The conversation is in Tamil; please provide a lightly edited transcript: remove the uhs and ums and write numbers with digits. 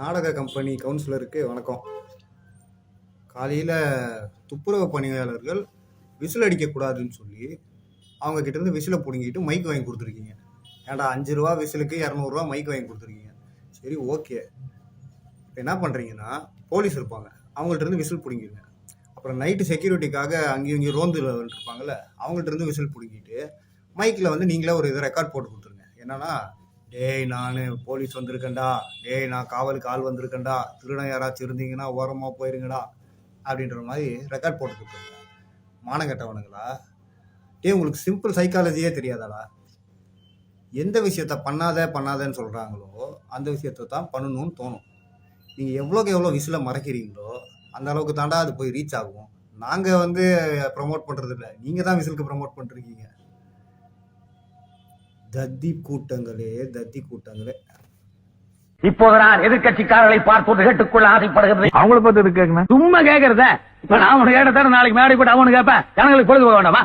நாடக கம்பெனி கவுன்சிலருக்கு வணக்கம். காலையில் துப்புரவு பணியாளர்கள் விசில் அடிக்கக்கூடாதுன்னு சொல்லி அவங்க கிட்டேருந்து விசிலை பிடுங்கிட்டு மைக் வாங்கி கொடுத்துருக்கீங்க. ஏன்டா 5 ரூபா விசிலுக்கு 200 ரூபா மைக் வாங்கி கொடுத்துருக்கீங்க. சரி, ஓகே. இப்போ என்ன பண்ணுறீங்கன்னா, போலீஸ் இருப்பாங்க, அவங்கள்ட்ட விசில் பிடிங்கிருங்க. அப்புறம் நைட்டு செக்யூரிட்டிக்காக அங்கேயும் இங்கேயும் ரோந்து இருப்பாங்கல்ல, அவங்கள்ட்ட விசில் பிடிங்கிட்டு மைக்கில் நீங்களே ஒரு இதை ரெக்கார்ட் போட்டு கொடுத்துருங்க. என்னன்னா, டேய் நான் போலீஸ் வந்திருக்கேன்டா, டேய் நான் காவலுக்கு ஆள் வந்திருக்கேன்டா, திருடன் யாராச்சும் இருந்தீங்கன்னா ஓரமாக போயிருங்கடா அப்படின்ற மாதிரி ரெக்கார்ட் போட்டு கொடுத்துருங்க. மானங்கெட்டவனுங்களா? டேய், உங்களுக்கு சிம்பிள் சைக்காலஜியே தெரியாதாடா? எந்த விஷயத்த பண்ணாதன்னு சொல்கிறாங்களோ அந்த விஷயத்த தான் பண்ணணும்னு தோணும். நீங்கள் எவ்வளோக்கு எவ்வளோ விசிலை மறைக்கிறீங்களோ அந்த அளவுக்கு தாண்டா அது போய் ரீச் ஆகும். நாங்கள் ப்ரமோட் பண்ணுறது இல்லை, நீங்கள் தான் விசிலுக்கு ப்ரமோட் பண்ணிருக்கீங்க. தத்தி கூட்டங்களே. இப்போது நான் எதிர்கட்சிக்காரர்களை பார்த்து கேட்டுக்கொள்ள ஆசைப்படுகிறேன். அவங்கள பார்த்து கேட்கணும், சும்மா கேட்கறத. இப்ப நான் உனக்கு கேட்டதான நாளைக்கு மேடை போட்டு அவனு கேட்பேன். ஜனங்களுக்கு பொழுது போக வேண்டாமா?